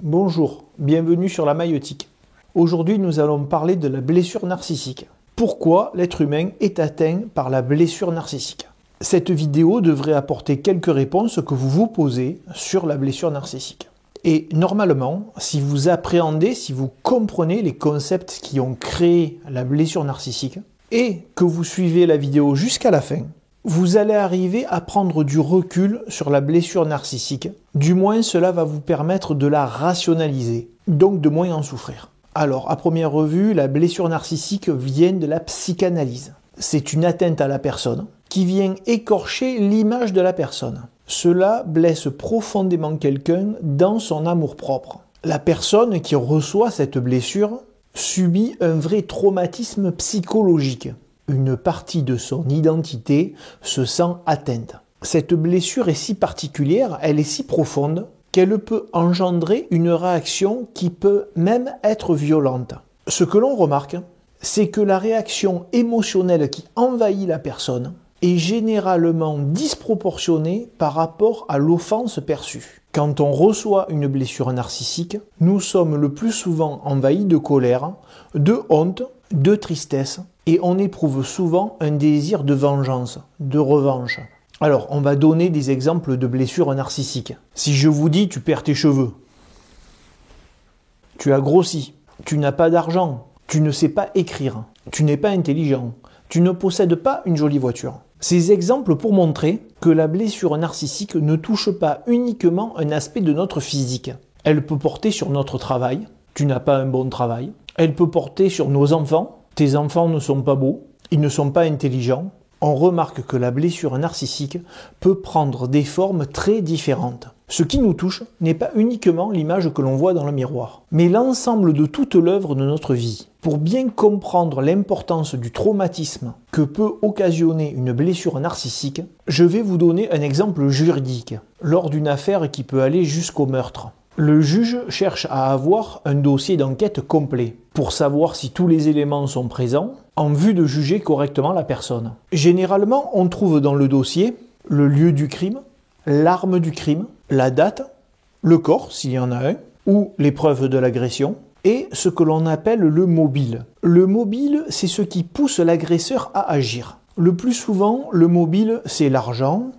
Bonjour, bienvenue sur la maïeutique. Aujourd'hui, nous allons parler de la blessure narcissique. Pourquoi l'être humain est atteint par la blessure narcissique? Cette vidéo devrait apporter quelques réponses que vous vous posez sur la blessure narcissique. Et normalement, si vous appréhendez, si vous comprenez les concepts qui ont créé la blessure narcissique et que vous suivez la vidéo jusqu'à la fin, vous allez arriver à prendre du recul sur la blessure narcissique. Du moins, cela va vous permettre de la rationaliser, donc de moins en souffrir. Alors, à première vue, la blessure narcissique vient de la psychanalyse. C'est une atteinte à la personne qui vient écorcher l'image de la personne. Cela blesse profondément quelqu'un dans son amour-propre. La personne qui reçoit cette blessure subit un vrai traumatisme psychologique. Une partie de son identité se sent atteinte. Cette blessure est si particulière, elle est si profonde, qu'elle peut engendrer une réaction qui peut même être violente. Ce que l'on remarque, c'est que la réaction émotionnelle qui envahit la personne est généralement disproportionnée par rapport à l'offense perçue. Quand on reçoit une blessure narcissique, nous sommes le plus souvent envahis de colère, de honte, de tristesse, et on éprouve souvent un désir de vengeance, de revanche. Alors, on va donner des exemples de blessures narcissiques. Si je vous dis tu perds tes cheveux, tu as grossi, tu n'as pas d'argent, tu ne sais pas écrire, tu n'es pas intelligent, tu ne possèdes pas une jolie voiture. Ces exemples pour montrer que la blessure narcissique ne touche pas uniquement un aspect de notre physique. Elle peut porter sur notre travail, tu n'as pas un bon travail. Elle peut porter sur nos enfants, tes enfants ne sont pas beaux, ils ne sont pas intelligents. On remarque que la blessure narcissique peut prendre des formes très différentes. Ce qui nous touche n'est pas uniquement l'image que l'on voit dans le miroir, mais l'ensemble de toute l'œuvre de notre vie. Pour bien comprendre l'importance du traumatisme que peut occasionner une blessure narcissique, je vais vous donner un exemple juridique, lors d'une affaire qui peut aller jusqu'au meurtre. Le juge cherche à avoir un dossier d'enquête complet pour savoir si tous les éléments sont présents en vue de juger correctement la personne. Généralement, on trouve dans le dossier le lieu du crime, l'arme du crime, la date, le corps s'il y en a un, ou les preuves de l'agression, et ce que l'on appelle le mobile. Le mobile, c'est ce qui pousse l'agresseur à agir. Le plus souvent, le mobile, c'est l'argent,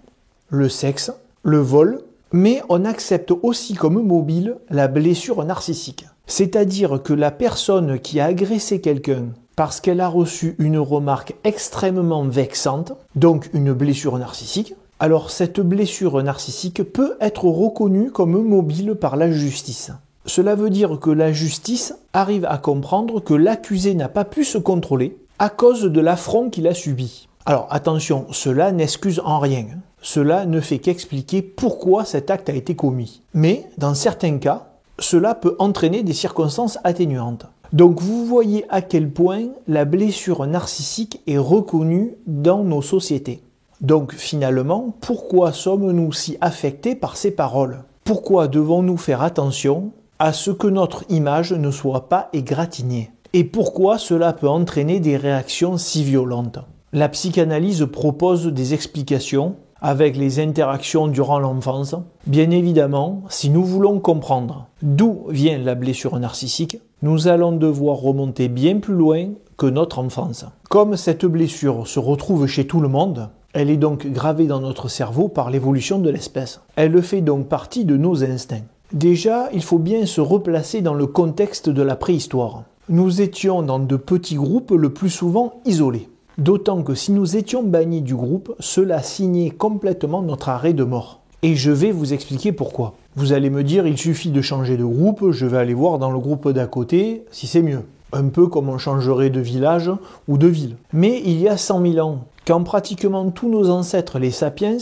le sexe, le vol, mais on accepte aussi comme mobile la blessure narcissique. C'est-à-dire que la personne qui a agressé quelqu'un parce qu'elle a reçu une remarque extrêmement vexante, donc une blessure narcissique, alors cette blessure narcissique peut être reconnue comme mobile par la justice. Cela veut dire que la justice arrive à comprendre que l'accusé n'a pas pu se contrôler à cause de l'affront qu'il a subi. Alors attention, cela n'excuse en rien. Cela ne fait qu'expliquer pourquoi cet acte a été commis. Mais, dans certains cas, cela peut entraîner des circonstances atténuantes. Donc vous voyez à quel point la blessure narcissique est reconnue dans nos sociétés. Donc finalement, pourquoi sommes-nous si affectés par ces paroles? Pourquoi devons-nous faire attention à ce que notre image ne soit pas égratignée? Et pourquoi cela peut entraîner des réactions si violentes? La psychanalyse propose des explications avec les interactions durant l'enfance. Bien évidemment, si nous voulons comprendre d'où vient la blessure narcissique, nous allons devoir remonter bien plus loin que notre enfance. Comme cette blessure se retrouve chez tout le monde, elle est donc gravée dans notre cerveau par l'évolution de l'espèce. Elle fait donc partie de nos instincts. Déjà, il faut bien se replacer dans le contexte de la préhistoire. Nous étions dans de petits groupes, le plus souvent isolés. D'autant que si nous étions bannis du groupe, cela signait complètement notre arrêt de mort. Et je vais vous expliquer pourquoi. Vous allez me dire, il suffit de changer de groupe, je vais aller voir dans le groupe d'à côté si c'est mieux. Un peu comme on changerait de village ou de ville. Mais il y a 100 000 ans, quand pratiquement tous nos ancêtres, les sapiens,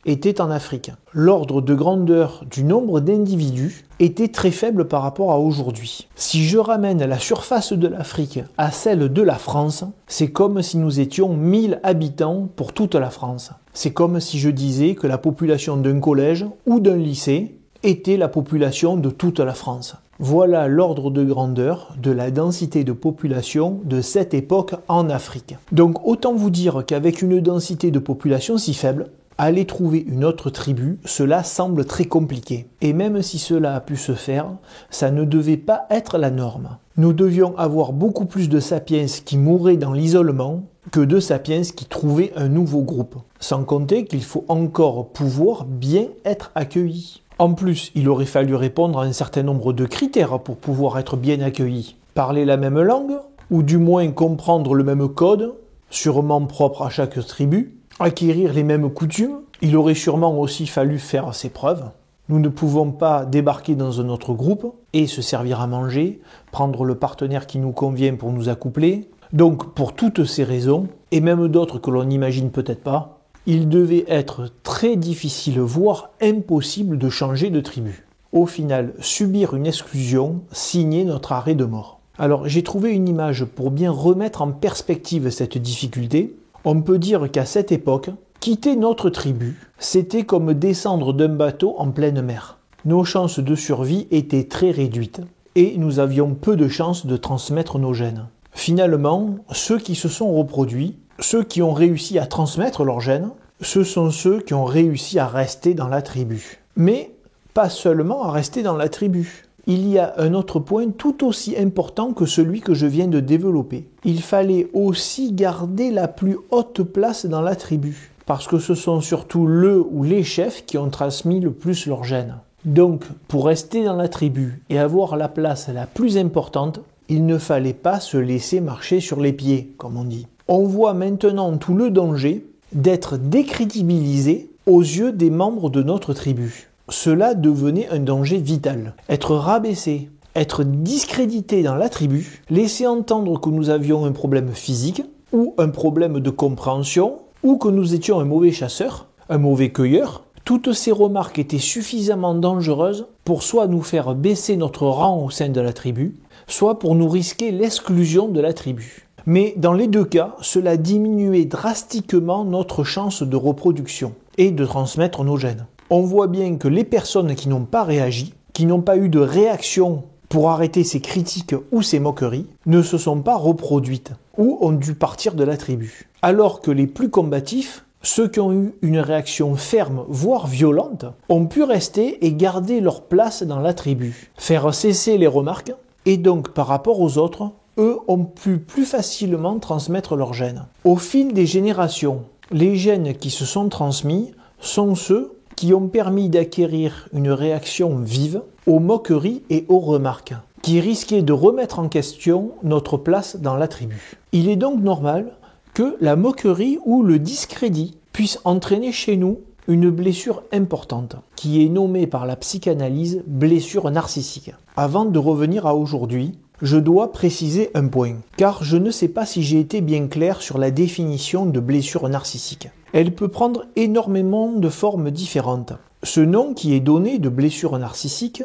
étaient en Afrique, l'ordre de grandeur du nombre d'individus était très faible par rapport à aujourd'hui. Si je ramène la surface de l'Afrique à celle de la France, c'est comme si nous étions 1000 habitants pour toute la France. C'est comme si je disais que la population d'un collège ou d'un lycée était la population de toute la France. Voilà l'ordre de grandeur de la densité de population de cette époque en Afrique. Donc autant vous dire qu'avec une densité de population si faible, Aller trouver une autre tribu, cela semble très compliqué. Et même si cela a pu se faire, ça ne devait pas être la norme. Nous devions avoir beaucoup plus de sapiens qui mouraient dans l'isolement que de sapiens qui trouvaient un nouveau groupe. Sans compter qu'il faut encore pouvoir bien être accueilli. En plus, il aurait fallu répondre à un certain nombre de critères pour pouvoir être bien accueilli. Parler la même langue, ou du moins comprendre le même code, sûrement propre à chaque tribu, acquérir les mêmes coutumes. Il aurait sûrement aussi fallu faire ses preuves. Nous ne pouvons pas débarquer dans un autre groupe et se servir à manger, prendre le partenaire qui nous convient pour nous accoupler. Donc, pour toutes ces raisons, et même d'autres que l'on n'imagine peut-être pas, il devait être très difficile, voire impossible de changer de tribu. Au final, subir une exclusion signait notre arrêt de mort. Alors, j'ai trouvé une image pour bien remettre en perspective cette difficulté. On peut dire qu'à cette époque, quitter notre tribu, c'était comme descendre d'un bateau en pleine mer. Nos chances de survie étaient très réduites et nous avions peu de chances de transmettre nos gènes. Finalement, ceux qui se sont reproduits, ceux qui ont réussi à transmettre leurs gènes, ce sont ceux qui ont réussi à rester dans la tribu. Mais pas seulement à rester dans la tribu. Il y a un autre point tout aussi important que celui que je viens de développer. Il fallait aussi garder la plus haute place dans la tribu, parce que ce sont surtout le ou les chefs qui ont transmis le plus leurs gènes. Donc, pour rester dans la tribu et avoir la place la plus importante, il ne fallait pas se laisser marcher sur les pieds, comme on dit. On voit maintenant tout le danger d'être décrédibilisé aux yeux des membres de notre tribu. Cela devenait un danger vital. Être rabaissé, être discrédité dans la tribu, laisser entendre que nous avions un problème physique, ou un problème de compréhension, ou que nous étions un mauvais chasseur, un mauvais cueilleur, toutes ces remarques étaient suffisamment dangereuses pour soit nous faire baisser notre rang au sein de la tribu, soit pour nous risquer l'exclusion de la tribu. Mais dans les deux cas, cela diminuait drastiquement notre chance de reproduction et de transmettre nos gènes. On voit bien que les personnes qui n'ont pas réagi, qui n'ont pas eu de réaction pour arrêter ces critiques ou ces moqueries, ne se sont pas reproduites ou ont dû partir de la tribu. Alors que les plus combatifs, ceux qui ont eu une réaction ferme, voire violente, ont pu rester et garder leur place dans la tribu, faire cesser les remarques, et donc par rapport aux autres, eux ont pu plus facilement transmettre leurs gènes. Au fil des générations, les gènes qui se sont transmis sont ceux qui ont permis d'acquérir une réaction vive aux moqueries et aux remarques, qui risquaient de remettre en question notre place dans la tribu. Il est donc normal que la moquerie ou le discrédit puisse entraîner chez nous une blessure importante, qui est nommée par la psychanalyse blessure narcissique. Avant de revenir à aujourd'hui, je dois préciser un point, car je ne sais pas si j'ai été bien clair sur la définition de blessure narcissique. Elle peut prendre énormément de formes différentes. Ce nom qui est donné de blessure narcissique,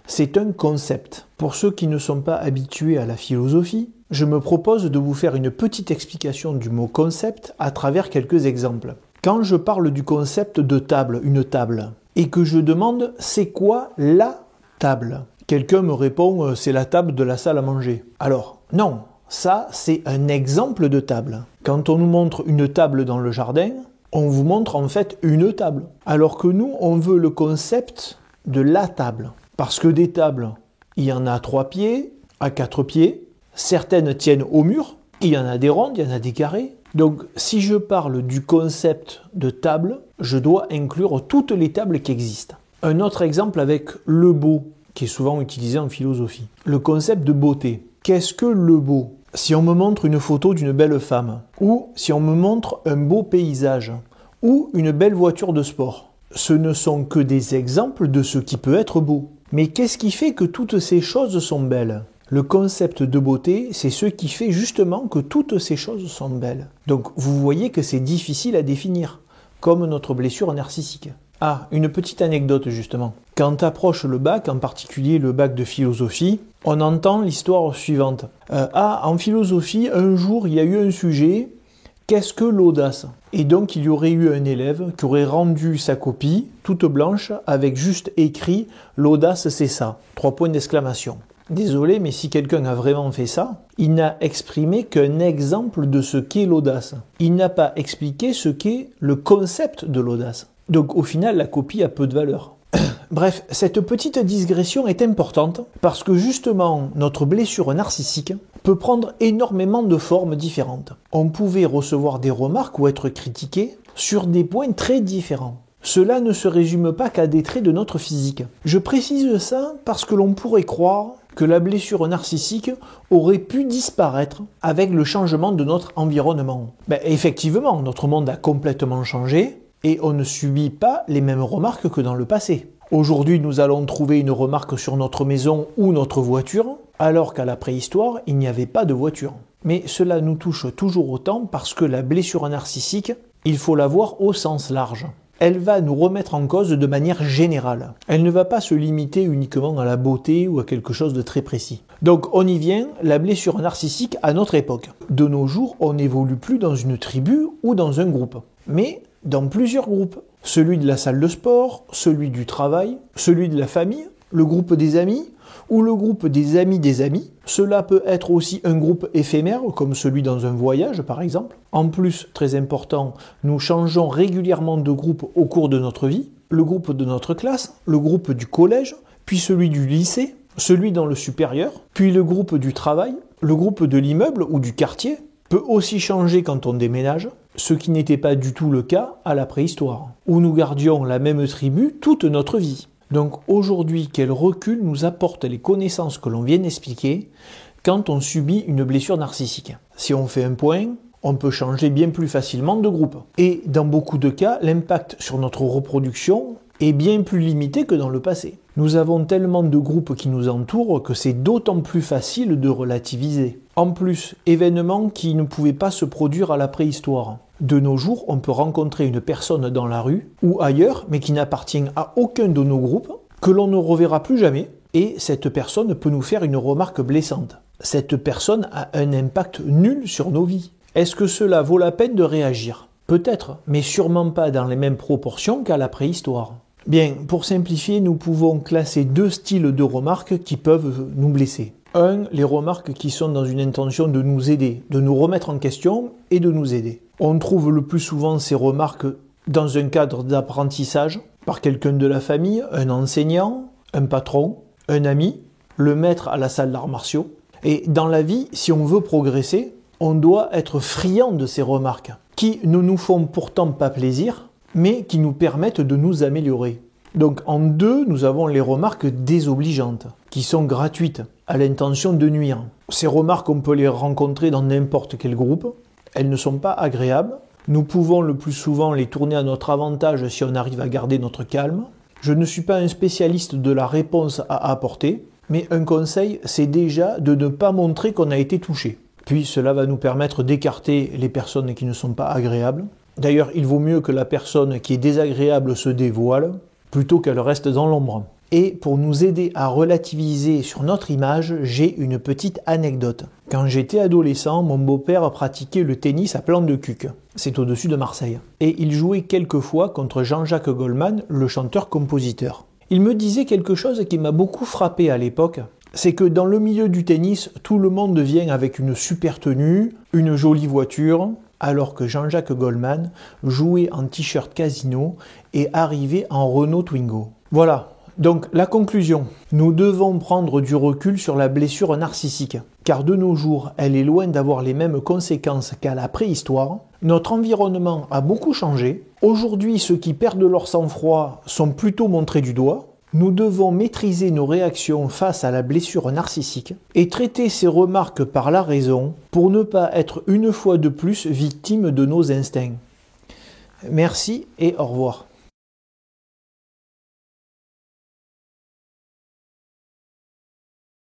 c'est un concept. Pour ceux qui ne sont pas habitués à la philosophie, je me propose de vous faire une petite explication du mot concept à travers quelques exemples. Quand je parle du concept de table, une table, et que je demande c'est quoi la table, quelqu'un me répond c'est la table de la salle à manger. Alors, non, ça c'est un exemple de table. Quand on nous montre une table dans le jardin, on vous montre en fait une table. Alors que nous, on veut le concept de la table. Parce que des tables, il y en a à 3 pieds, à 4 pieds, certaines tiennent au mur, il y en a des rondes, il y en a des carrés. Donc si je parle du concept de table, je dois inclure toutes les tables qui existent. Un autre exemple avec le beau, qui est souvent utilisé en philosophie. Le concept de beauté. Qu'est-ce que le beau ? Si on me montre une photo d'une belle femme, ou si on me montre un beau paysage, ou une belle voiture de sport, ce ne sont que des exemples de ce qui peut être beau. Mais qu'est-ce qui fait que toutes ces choses sont belles ? Le concept de beauté, c'est ce qui fait justement que toutes ces choses sont belles. Donc vous voyez que c'est difficile à définir, comme notre blessure narcissique. Ah, une petite anecdote justement. Quand approche le bac, en particulier le bac de philosophie, on entend l'histoire suivante. En philosophie, un jour, il y a eu un sujet, qu'est-ce que l'audace ? Et donc, il y aurait eu un élève qui aurait rendu sa copie, toute blanche, avec juste écrit « l'audace, c'est ça ». 3 points d'exclamation. Désolé, mais si quelqu'un a vraiment fait ça, il n'a exprimé qu'un exemple de ce qu'est l'audace. Il n'a pas expliqué ce qu'est le concept de l'audace. Donc au final, la copie a peu de valeur. Bref, cette petite digression est importante parce que justement, notre blessure narcissique peut prendre énormément de formes différentes. On pouvait recevoir des remarques ou être critiqué sur des points très différents. Cela ne se résume pas qu'à des traits de notre physique. Je précise ça parce que l'on pourrait croire que la blessure narcissique aurait pu disparaître avec le changement de notre environnement. Effectivement, notre monde a complètement changé et on ne subit pas les mêmes remarques que dans le passé. Aujourd'hui, nous allons trouver une remarque sur notre maison ou notre voiture, alors qu'à la préhistoire, il n'y avait pas de voiture. Mais cela nous touche toujours autant parce que la blessure narcissique, il faut la voir au sens large. Elle va nous remettre en cause de manière générale. Elle ne va pas se limiter uniquement à la beauté ou à quelque chose de très précis. Donc on y vient, la blessure narcissique à notre époque. De nos jours, on n'évolue plus dans une tribu ou dans un groupe, mais dans plusieurs groupes. Celui de la salle de sport, celui du travail, celui de la famille, le groupe des amis ou le groupe des amis des amis. Cela peut être aussi un groupe éphémère, comme celui dans un voyage par exemple. En plus, très important, nous changeons régulièrement de groupe au cours de notre vie. Le groupe de notre classe, le groupe du collège, puis celui du lycée, celui dans le supérieur, puis le groupe du travail, le groupe de l'immeuble ou du quartier peut aussi changer quand on déménage, ce qui n'était pas du tout le cas à la préhistoire, où nous gardions la même tribu toute notre vie. Donc aujourd'hui, quel recul nous apportent les connaissances que l'on vient d'expliquer quand on subit une blessure narcissique? Si on fait un point, on peut changer bien plus facilement de groupe. Et dans beaucoup de cas, l'impact sur notre reproduction est bien plus limité que dans le passé. Nous avons tellement de groupes qui nous entourent que c'est d'autant plus facile de relativiser. En plus, événements qui ne pouvaient pas se produire à la préhistoire. De nos jours, on peut rencontrer une personne dans la rue ou ailleurs, mais qui n'appartient à aucun de nos groupes, que l'on ne reverra plus jamais, et cette personne peut nous faire une remarque blessante. Cette personne a un impact nul sur nos vies. Est-ce que cela vaut la peine de réagir? Peut-être, mais sûrement pas dans les mêmes proportions qu'à la préhistoire. Bien, pour simplifier, nous pouvons classer deux styles de remarques qui peuvent nous blesser. Un, les remarques qui sont dans une intention de nous aider, de nous remettre en question et de nous aider. On trouve le plus souvent ces remarques dans un cadre d'apprentissage, par quelqu'un de la famille, un enseignant, un patron, un ami, le maître à la salle d'arts martiaux. Et dans la vie, si on veut progresser, on doit être friand de ces remarques, qui ne nous font pourtant pas plaisir, mais qui nous permettent de nous améliorer. Donc en deux, nous avons les remarques désobligeantes, qui sont gratuites, à l'intention de nuire. Ces remarques, on peut les rencontrer dans n'importe quel groupe, elles ne sont pas agréables, nous pouvons le plus souvent les tourner à notre avantage si on arrive à garder notre calme. Je ne suis pas un spécialiste de la réponse à apporter, mais un conseil, c'est déjà de ne pas montrer qu'on a été touché. Puis cela va nous permettre d'écarter les personnes qui ne sont pas agréables. D'ailleurs, il vaut mieux que la personne qui est désagréable se dévoile, plutôt qu'elle reste dans l'ombre. Et pour nous aider à relativiser sur notre image, j'ai une petite anecdote. Quand j'étais adolescent, mon beau-père pratiquait le tennis à Plan de Cuques. C'est au-dessus de Marseille. Et il jouait quelquefois contre Jean-Jacques Goldman, le chanteur-compositeur. Il me disait quelque chose qui m'a beaucoup frappé à l'époque. C'est que dans le milieu du tennis, tout le monde vient avec une super tenue, une jolie voiture, alors que Jean-Jacques Goldman jouait en t-shirt Casino et arrivait en Renault Twingo. Voilà. Donc la conclusion, nous devons prendre du recul sur la blessure narcissique, car de nos jours, elle est loin d'avoir les mêmes conséquences qu'à la préhistoire. Notre environnement a beaucoup changé. Aujourd'hui, ceux qui perdent leur sang-froid sont plutôt montrés du doigt. Nous devons maîtriser nos réactions face à la blessure narcissique et traiter ces remarques par la raison pour ne pas être une fois de plus victime de nos instincts. Merci et au revoir.